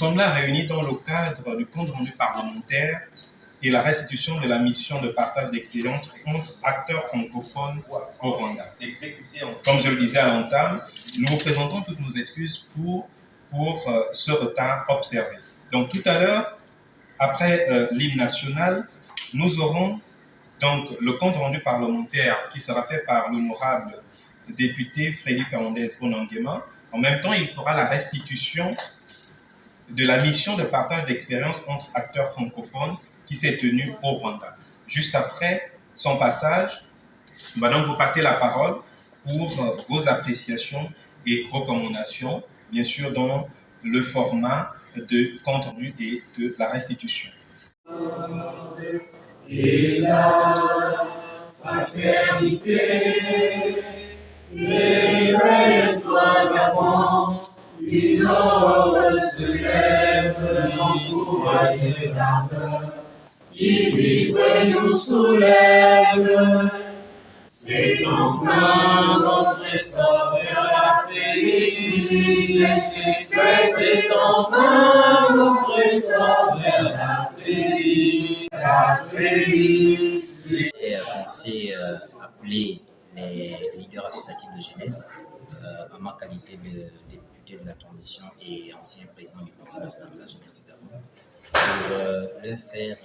sommes là réunis dans le cadre du compte rendu parlementaire et la restitution de la mission de partage d'expérience 11 acteurs francophones au Rwanda. Comme je le disais à l'entame, nous vous présentons toutes nos excuses pour ce retard observé. Donc tout à l'heure, après l'hymne national, nous aurons donc le compte rendu parlementaire qui sera fait par l'honorable député Freddy Fernandez Bonanguema. En même temps, il fera la restitution de la mission de partage d'expérience entre acteurs francophones qui s'est tenue au Rwanda. Juste après son passage, on va donc vous passer la parole pour vos appréciations et recommandations, bien sûr dans le format de compte rendu et de la restitution. Et la fraternité, éveille-toi Gabon, une aube se lève, encourage l'âme, qui vibre et nous soulève. C'est enfin notre essor vers la félicité. C'est enfin notre essor vers la félicité. Pensé appeler les leaders associatifs de jeunesse en ma qualité de député de la transition et ancien président du Conseil national de la jeunesse du Gabon pour leur faire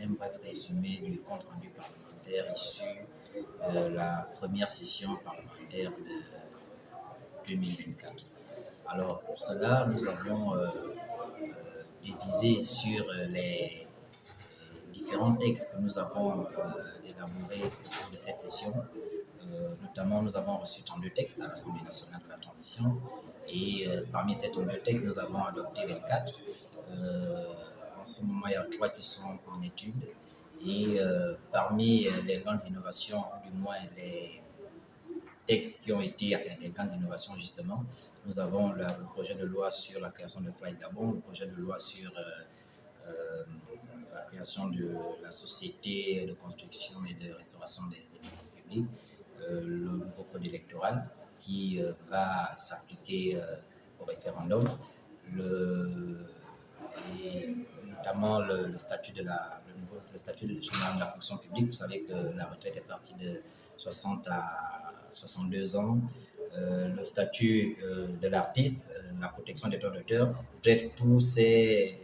un bref résumé du compte rendu parlementaire issu de la première session parlementaire de 2024. Alors pour cela, nous avons divisé sur les différents textes que nous avons élaborés au cours de cette session. Notamment, nous avons reçu 32 textes à l'Assemblée nationale de la transition et parmi ces 32 textes, nous avons adopté 24. En ce moment, il y a 3 qui sont en étude et parmi les grandes innovations, du moins les textes qui ont été, enfin les grandes innovations justement, nous avons le projet de loi sur la création de Flight Gabon, le projet de loi sur la création de la société de construction et de restauration des édifices publics, le nouveau code électoral qui va s'appliquer au référendum, et notamment le statut le statut général de la fonction publique. Vous savez que la retraite est partie de 60 à 62 ans, le statut de l'artiste, la protection des droits d'auteur, bref, tous ces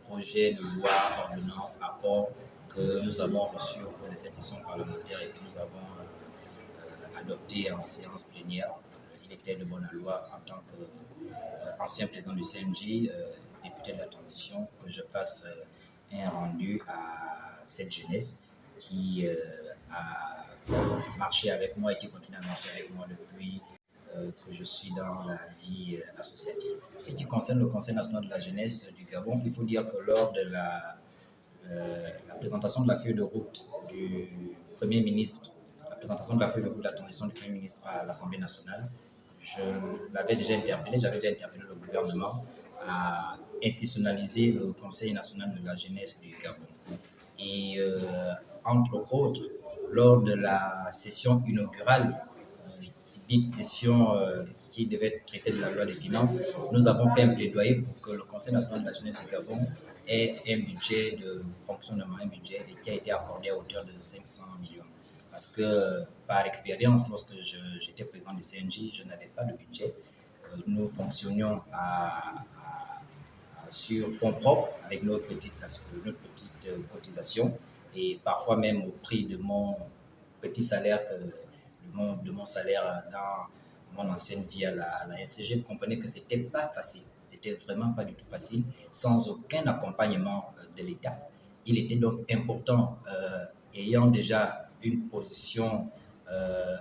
projets de loi, ordonnances, apports que nous avons reçus au cours de cette session parlementaire et que nous avons adoptés en séance plénière. Il était de bonne loi en tant qu'ancien président du CNJ, député de la transition, que je fasse un rendu à cette jeunesse qui a marché avec moi et qui continue à marcher avec moi depuis que je suis dans la vie associative. Ce qui concerne le Conseil national de la jeunesse du Gabon, il faut dire que lors de la présentation de la feuille de route du Premier ministre, la présentation de la feuille de route de la transition du Premier ministre à l'Assemblée nationale, j'avais déjà interpellé le gouvernement à institutionnaliser le Conseil national de la jeunesse du Gabon. Et entre autres, lors de la session inaugurale, dite session qui devait traiter de la loi des finances, nous avons fait un plaidoyer pour que le Conseil national de la jeunesse du Gabon ait un budget de fonctionnement, un budget qui a été accordé à hauteur de 500 millions. Parce que par expérience, lorsque j'étais président du CNJ, je n'avais pas de budget. Nous fonctionnions sur fonds propres avec nos petites cotisations et parfois même au prix de mon petit salaire, de mon salaire dans mon ancienne vie à la SCG. Vous comprenez que ce n'était pas facile, c'était vraiment pas du tout facile, sans aucun accompagnement de l'État. Il était donc important, ayant déjà une position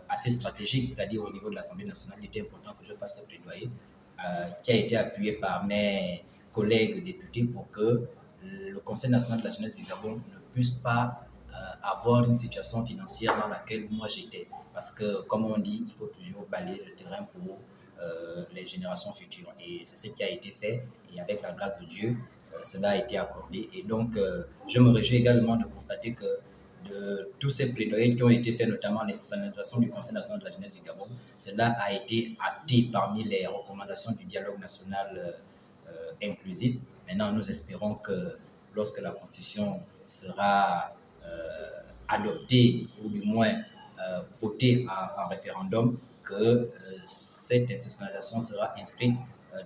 assez stratégique, c'est-à-dire au niveau de l'Assemblée nationale, il était important que je fasse ce plaidoyer qui a été appuyé par mes collègues députés pour que le Conseil national de la jeunesse du Gabon ne puisse pas avoir une situation financière dans laquelle moi j'étais. Parce que, comme on dit, il faut toujours balayer le terrain pour les générations futures. Et c'est ce qui a été fait. Et avec la grâce de Dieu, cela a été accordé. Et donc, je me réjouis également de constater que de tous ces plaidoyers qui ont été faits, notamment l'institutionnalisation du Conseil national de la jeunesse du Gabon, cela a été acté parmi les recommandations du dialogue national inclusif Maintenant, nous espérons que lorsque la Constitution sera adoptée, ou du moins votée en référendum, que cette institutionnalisation sera inscrite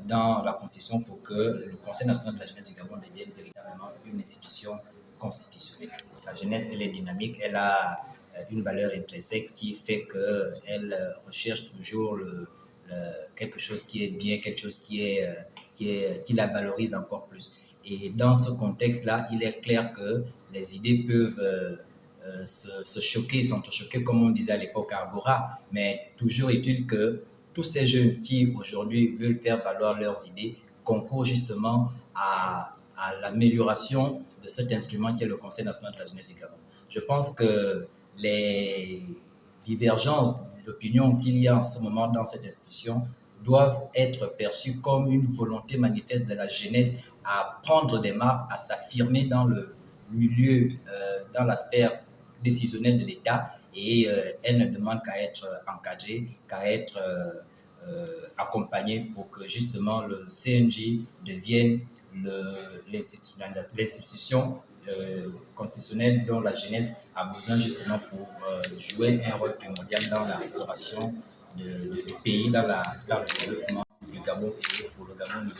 dans la Constitution pour que le Conseil national de la jeunesse du Gabon devienne véritablement une institution constitutionnelle. La jeunesse, elle est dynamique, elle a une valeur intrinsèque qui fait qu'elle recherche toujours quelque chose qui est bien, quelque chose qui la valorise encore plus. Et dans ce contexte-là, il est clair que les idées peuvent se choquer, s'entrechoquer, comme on disait à l'époque à Agora, mais toujours est-il que tous ces jeunes qui aujourd'hui veulent faire valoir leurs idées concourent justement à l'amélioration de cet instrument qui est le Conseil national de la jeunesse du Gabon. Je pense que les divergences d'opinion qu'il y a en ce moment dans cette institution doivent être perçues comme une volonté manifeste de la jeunesse à prendre des marques, à s'affirmer dans le milieu, dans la sphère décisionnelle de l'État, et elle ne demande qu'à être encadrée, qu'à être accompagnée pour que justement le CNJ devienne l'institution constitutionnelle dont la jeunesse a besoin justement pour jouer un rôle primordial dans la restauration du pays, dans le développement du Gabon et pour le Gabon au niveau